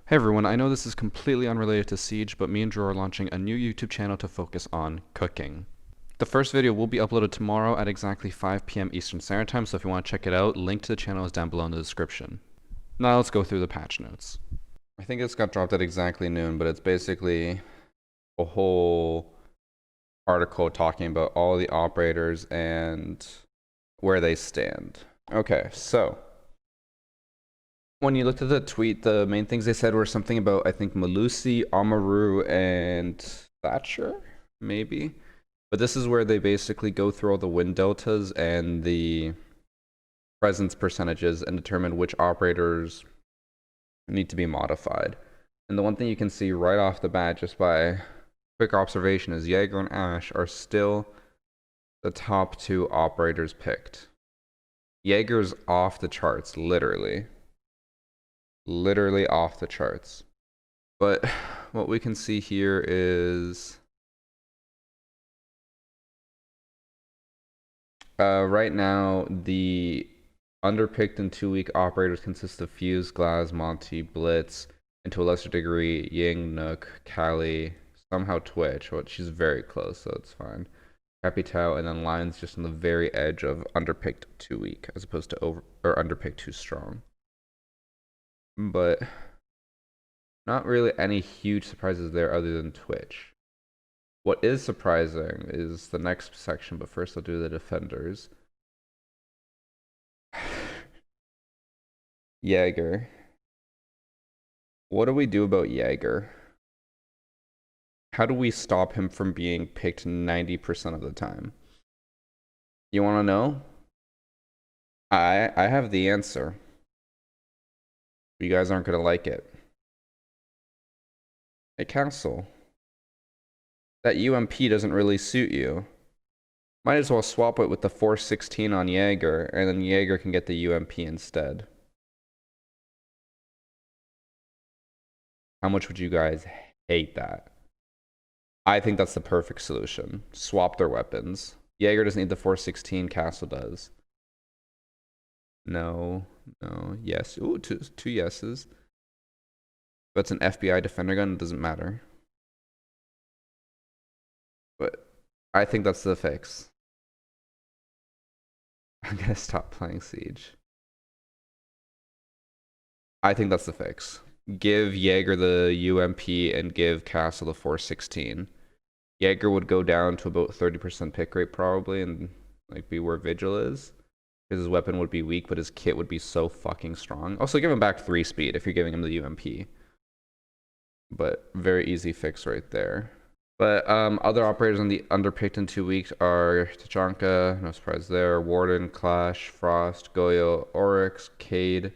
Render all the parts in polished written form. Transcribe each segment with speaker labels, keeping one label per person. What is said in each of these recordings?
Speaker 1: Hey everyone, I know this is completely unrelated to Siege, but me and Drew are launching a new YouTube channel to focus on cooking. The first video will be uploaded tomorrow at exactly 5 p.m. Eastern Standard Time, so if you want to check it out, link to the channel is down below in the description. Now let's go through the patch notes. I think it's got dropped at exactly noon, but it's basically a whole article talking about all the operators and where they stand. Okay, so when you looked at the tweet, the main things they said were something about, I think, Malusi, Amaru, and Thatcher, maybe. But this is where they basically go through all the win deltas and the presence percentages and determine which operators need to be modified. And the one thing you can see right off the bat, just by quick observation, is Jaeger and Ash are still the top two operators picked. Jaeger's off the charts, literally off the charts. But what we can see here is right now the underpicked and 2-week operators consist of Fuze, Glaz, Monty, Blitz, and to a lesser degree Ying, Nook, Kali, somehow Twitch, which she's very close, so it's fine. Capital, and then Lion's just on the very edge of underpicked 2-week as opposed to over or underpicked too strong. But not really any huge surprises there other than Twitch. What is surprising is the next section, but first I'll do the defenders. Jaeger. What do we do about Jaeger? How do we stop him from being picked 90% of the time? You want to know? I have the answer. You guys aren't going to like it. Hey, Council. That UMP doesn't really suit you. Might as well swap it with the 416 on Jaeger, and then Jaeger can get the UMP instead. How much would you guys hate that? I think that's the perfect solution. Swap their weapons. Jaeger doesn't need the 416, Castle does. No, yes. Ooh, two yeses. But it's an FBI defender gun, it doesn't matter. But I think that's the fix. I'm gonna stop playing Siege. I think that's the fix. Give Jaeger the UMP and give Castle the 416. Jaeger would go down to about 30% pick rate probably and like be where Vigil is. His weapon would be weak, but his kit would be so fucking strong. Also, give him back 3 speed if you're giving him the UMP. But very easy fix right there. But other operators on the underpicked in 2 weeks are Tachanka, no surprise there, Warden, Clash, Frost, Goyo, Oryx, Cade,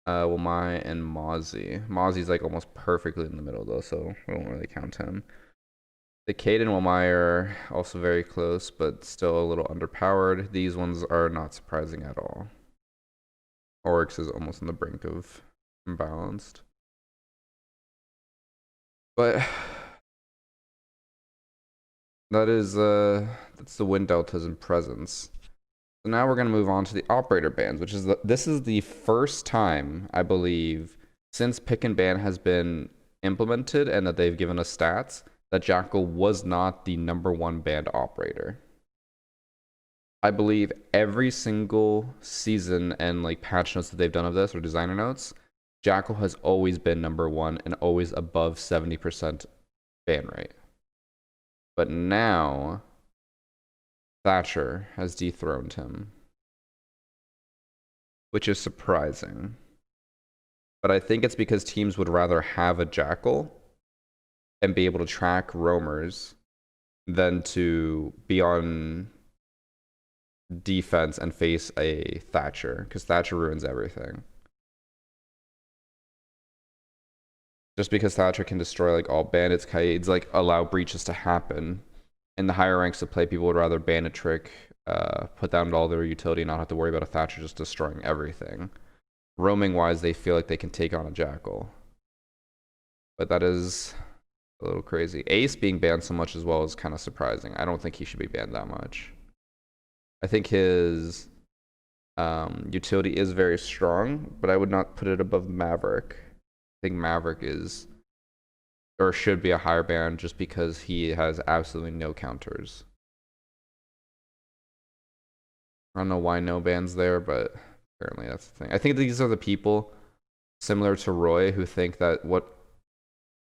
Speaker 1: Wamai, and Mozzie. Mozzie's like almost perfectly in the middle though, so we won't really count him. The Cade and Wamai are also very close, but still a little underpowered. These ones are not surprising at all. Oryx is almost on the brink of imbalanced. But that's the win deltas and presence. So now we're going to move on to the operator bans, which is this is the first time, I believe, since pick and ban has been implemented and that they've given us stats, that Jackal was not the #1 banned operator. I believe every single season and like patch notes that they've done of this or designer notes, Jackal has always been #1 and always above 70% ban rate. But now Thatcher has dethroned him, which is surprising. But I think it's because teams would rather have a Jackal and be able to track roamers than to be on defense and face a Thatcher, because Thatcher ruins everything. Just because Thatcher can destroy like all bandits, Kaids, like allow breaches to happen. In the higher ranks of play, people would rather ban a trick, put down all their utility, and not have to worry about a Thatcher just destroying everything. Roaming wise, they feel like they can take on a Jackal. But that is a little crazy. Ace being banned so much as well is kind of surprising. I don't think he should be banned that much. I think his utility is very strong, but I would not put it above Maverick. think Maverick is, or should be a higher ban just because he has absolutely no counters. I don't know why no bans there, but apparently that's the thing. I think these are the people similar to Roy who think that what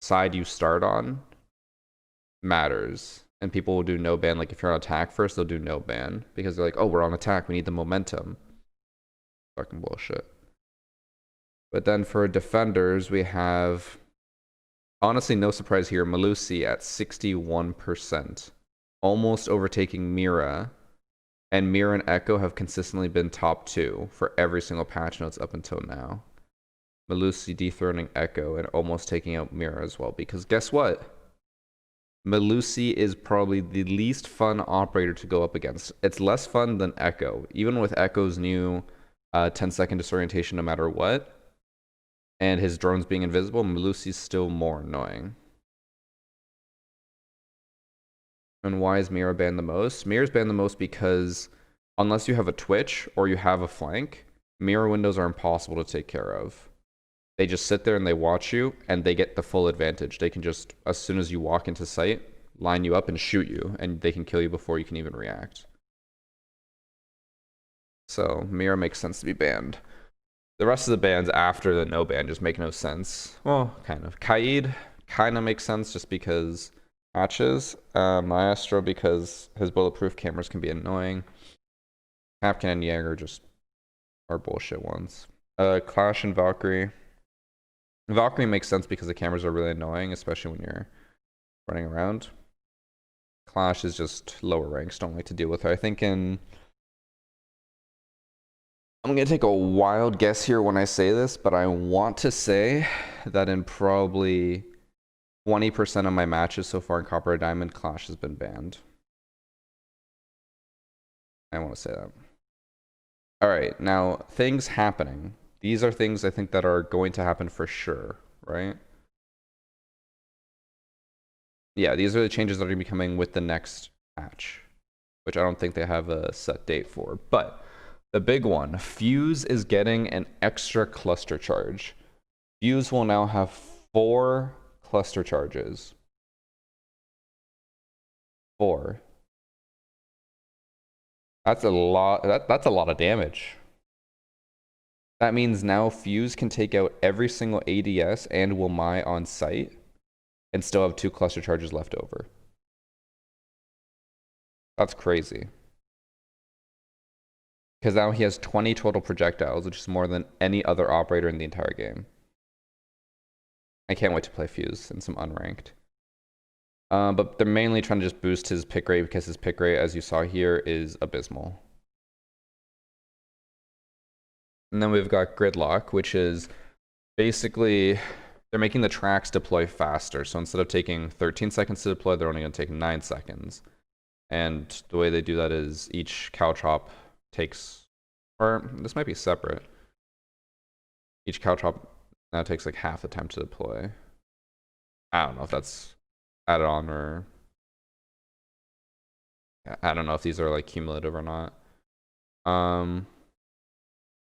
Speaker 1: side you start on matters. And people will do no ban. Like if you're on attack first, they'll do no ban because they're like, oh, we're on attack. We need the momentum. Fucking bullshit. But then for defenders, we have, honestly, no surprise here, Melusi at 61%, almost overtaking Mira. And Mira and Echo have consistently been top 2 for every single patch notes up until now. Melusi dethroning Echo and almost taking out Mira as well. Because guess what? Melusi is probably the least fun operator to go up against. It's less fun than Echo. Even with Echo's new 10-second disorientation no matter what, and his drones being invisible, Melusi's still more annoying. And why is Mira banned the most? Mira's banned the most because unless you have a Twitch or you have a flank, Mira windows are impossible to take care of. They just sit there and they watch you and they get the full advantage. They can just, as soon as you walk into sight, line you up and shoot you, and they can kill you before you can even react. So Mira makes sense to be banned. The rest of the bans after the no ban just make no sense. Well, kind of. Kaid kind of makes sense just because matches. Maestro because his bulletproof cameras can be annoying. Captain and Jaeger just are bullshit ones. Clash and Valkyrie. Valkyrie makes sense because the cameras are really annoying, especially when you're running around. Clash is just lower ranks, don't like to deal with her. I think in... I'm going to take a wild guess here when I say this, but I want to say that in probably 20% of my matches so far in Copper or Diamond, Clash has been banned. I want to say that. Alright, now, things happening. These are things I think that are going to happen for sure, right? Yeah, these are the changes that are going to be coming with the next patch, which I don't think they have a set date for. But the big one, Fuze is getting an extra cluster charge. Fuze will now have 4 cluster charges. 4. That's a lot. That's a lot of damage. That means now Fuze can take out every single ADS and Wamai on site and still have 2 cluster charges left over. That's crazy. Because now he has 20 total projectiles, which is more than any other operator in the entire game. I can't wait to play Fuze in some unranked. But they're mainly trying to just boost his pick rate because his pick rate, as you saw here, is abysmal. And then we've got Gridlock, which is basically they're making the tracks deploy faster. So instead of taking 13 seconds to deploy, they're only going to take 9 seconds. And the way they do that is each caltrop takes, or this might be separate. Each caltrop now takes like half the time to deploy. I don't know if that's added on or I don't know if these are like cumulative or not.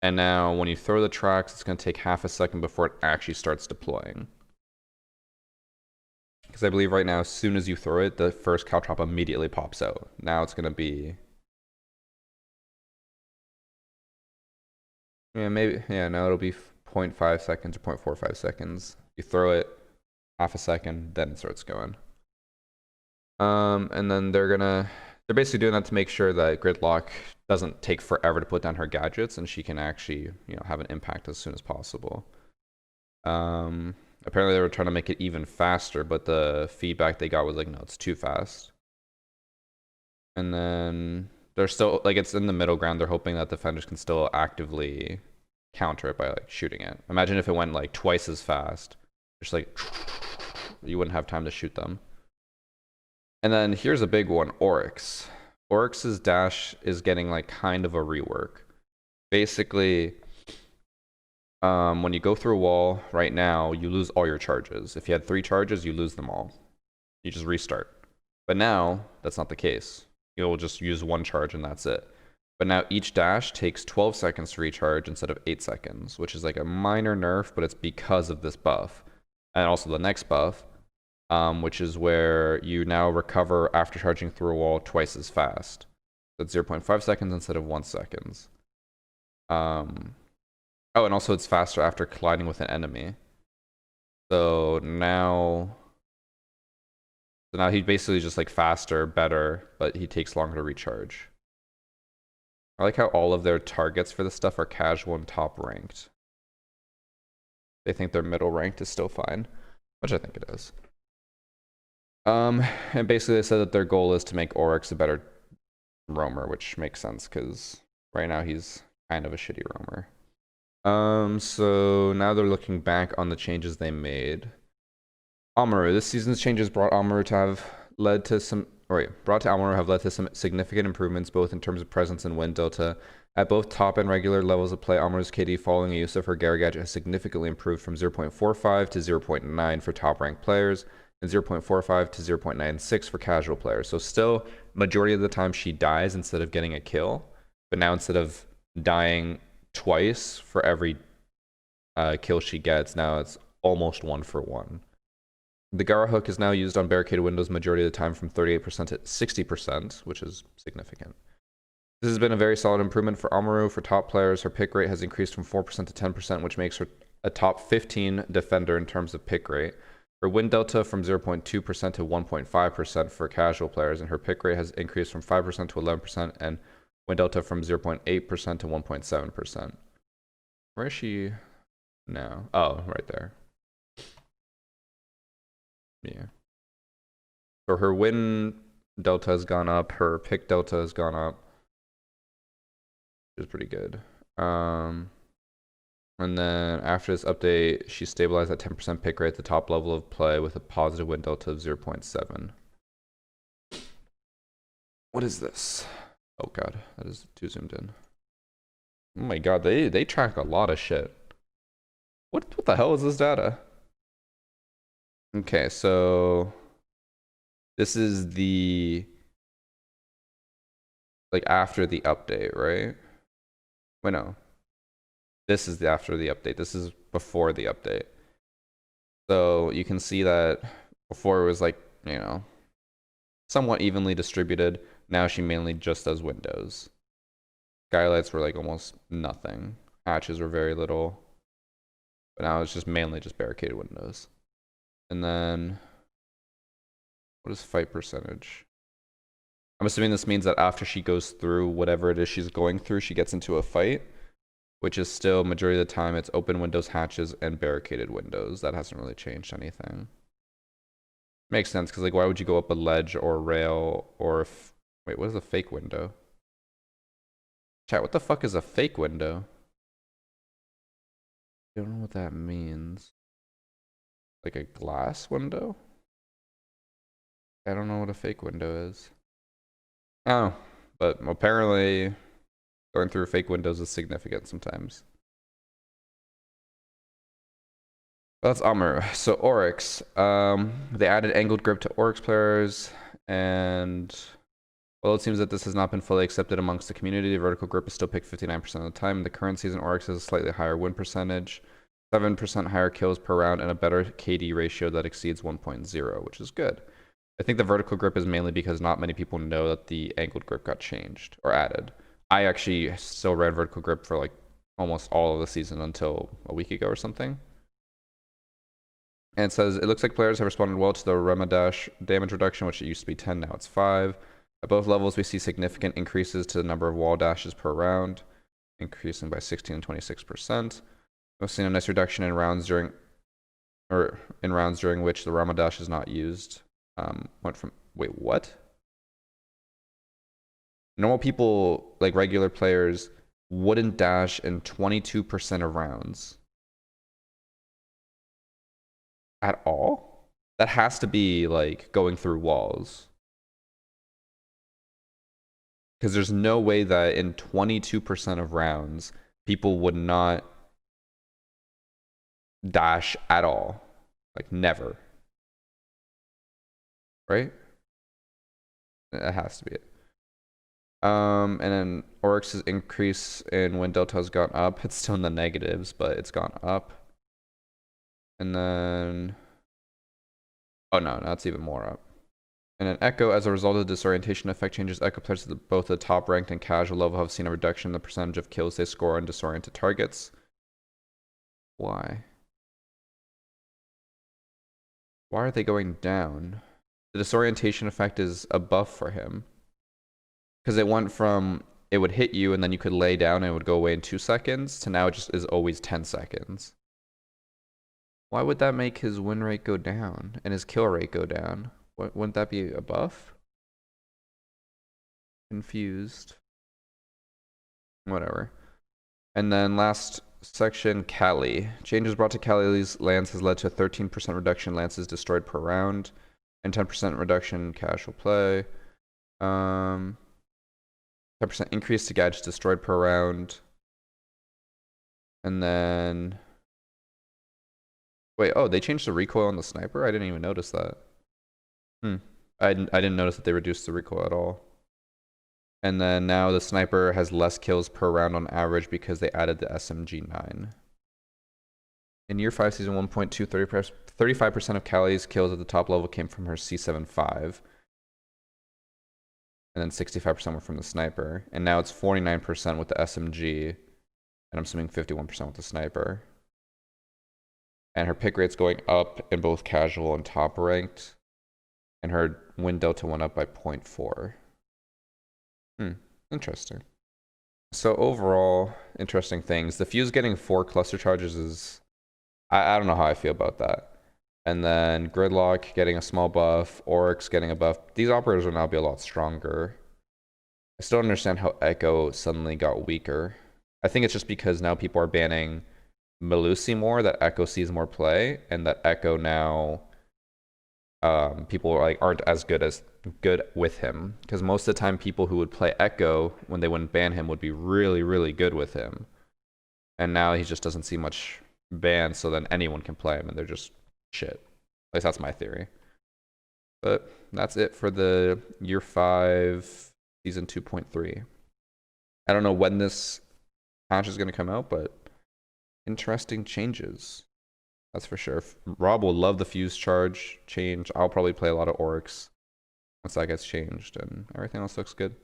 Speaker 1: And now when you throw the tracks, it's going to take half a second before it actually starts deploying. Because I believe right now, as soon as you throw it, the first caltrop immediately pops out. Now it's going to be... Yeah, maybe... Yeah, now it'll be 0.5 seconds or 0.45 seconds. You throw it, half a second, then it starts going. And then they're basically doing that to make sure that Gridlock doesn't take forever to put down her gadgets and she can actually, have an impact as soon as possible. Apparently they were trying to make it even faster, but the feedback they got was like, no, it's too fast. And then they're still, like, it's in the middle ground. They're hoping that defenders can still actively counter it by like shooting it. Imagine if it went like twice as fast. Just like, you wouldn't have time to shoot them. And then here's a big one, Oryx. Oryx's dash is getting like kind of a rework. Basically, when you go through a wall right now, you lose all your charges. If you had 3 charges, you lose them all. You just restart. But now, that's not the case. You'll just use 1 charge and that's it. But now each dash takes 12 seconds to recharge instead of 8 seconds, which is like a minor nerf, but it's because of this buff. And also the next buff, which is where you now recover after charging through a wall twice as fast. That's 0.5 seconds instead of 1 second. Oh, and also it's faster after colliding with an enemy. So now he basically just like faster, better, but he takes longer to recharge. I like how all of their targets for this stuff are casual and top ranked. They think their middle ranked is still fine, which I think it is. And basically they said that their goal is to make Oryx a better roamer, which makes sense because right now he's kind of a shitty roamer. So now they're looking back on the changes they made. Amaru. This season's changes brought Amaru to have led to some significant improvements both in terms of presence and win delta. At both top and regular levels of play, Amaru's KD following a use of her Gary gadget has significantly improved from 0.45 to 0.9 for top ranked players and 0.45 to 0.96 for casual players. So still, majority of the time she dies instead of getting a kill, but now instead of dying twice for every kill she gets, now it's almost 1-for-1. The Gara hook is now used on barricaded windows majority of the time from 38% to 60%, which is significant. This has been a very solid improvement for Amaru. For top players, her pick rate has increased from 4% to 10%, which makes her a top 15 defender in terms of pick rate. Her win delta from 0.2% to 1.5% for casual players, and her pick rate has increased from 5% to 11%, and win delta from 0.8% to 1.7%. Where is she now? Oh, right there. Yeah. So her win delta has gone up, her pick delta has gone up, which is pretty good. And then after this update, she stabilized at 10% pick rate at the top level of play with a positive win delta of 0.7. What is this? Oh god, that is too zoomed in. Oh my god, they track a lot of shit. What the hell is this data? Okay, so this is the like after the update, right? Wait, no. This is the after the update. This is before the update. So you can see that before it was like, you know, somewhat evenly distributed. Now she mainly just does windows. Skylights were like almost nothing. Hatches were very little. But now it's just mainly just barricaded windows. And then what is fight percentage? I'm assuming this means that after she goes through whatever it is she's going through, she gets into a fight, which is still majority of the time it's open windows, hatches, and barricaded windows. That hasn't really changed anything. Makes sense, because like why would you go up a ledge or a rail or wait, what is a fake window? Chat, what the fuck is a fake window? I don't know what that means. Like a glass window? I don't know what a fake window is. Oh, but apparently going through fake windows is significant sometimes. That's Amaru. So Oryx. They added angled grip to Oryx players, and well, it seems that this has not been fully accepted amongst the community. The vertical grip is still picked 59% of the time. In the current season, Oryx has a slightly higher win percentage, 7% higher kills per round, and a better KD ratio that exceeds 1.0, which is good. I think the vertical grip is mainly because not many people know that the angled grip got changed or added. I actually still ran vertical grip for like almost all of the season until a week ago or something. And it says, it looks like players have responded well to the Remadash damage reduction, which it used to be 10, now it's 5. At both levels, we see significant increases to the number of wall dashes per round, increasing by 16 and 26%. We've seen a nice reduction in rounds during which the Ramadash is not used. Went from, wait, what? Normal people, like regular players, wouldn't dash in 22% of rounds. At all? That has to be like going through walls. Because there's no way that in 22% of rounds, people would not dash at all. Like never. Right? That has to be it. And then Oryx's increase in win delta has gone up. It's still in the negatives, but it's gone up. And then, oh no, now it's even more up. And then Echo, as a result of the disorientation effect changes, Echo players at both the top ranked and casual level have seen a reduction in the percentage of kills they score on disoriented targets. Why? Why are they going down? The disorientation effect is a buff for him. Because it went from, it would hit you and then you could lay down and it would go away in 2 seconds, to now it just is always 10 seconds. Why would that make his win rate go down and his kill rate go down? Wouldn't that be a buff? Confused. Whatever. And then last section, Kali. Changes brought to Kali's lance has led to a 13% reduction in lances destroyed per round, and 10% reduction in casual play. 10% increase to gadgets destroyed per round. And then... Wait, oh, they changed the recoil on the sniper? I didn't even notice that. I didn't notice that they reduced the recoil at all. And then now the sniper has less kills per round on average because they added the SMG9. In Year 5, Season 1.2, 35% of Kali's kills at the top level came from her C75. And then 65% were from the sniper. And now it's 49% with the SMG. And I'm assuming 51% with the sniper. And her pick rate's going up in both casual and top ranked. And her win delta went up by 0.4. Interesting. So overall, interesting things. The Fuze getting 4 cluster charges is... I don't know how I feel about that. And then Gridlock getting a small buff, Oryx getting a buff. These operators will now be a lot stronger. I still don't understand how Echo suddenly got weaker. I think it's just because now people are banning Melusi more, that Echo sees more play, and that Echo now... people like aren't as good with him, because most of the time people who would play Echo when they wouldn't ban him would be really, really good with him, and now he just doesn't see much ban, so then anyone can play him and they're just shit. At least that's my theory. But that's it for the Year 5 Season 2.3. I don't know when this patch is going to come out, but interesting changes. That's for sure. Rob will love the Fuze charge change. I'll probably play a lot of Oryx once that gets changed, and everything else looks good.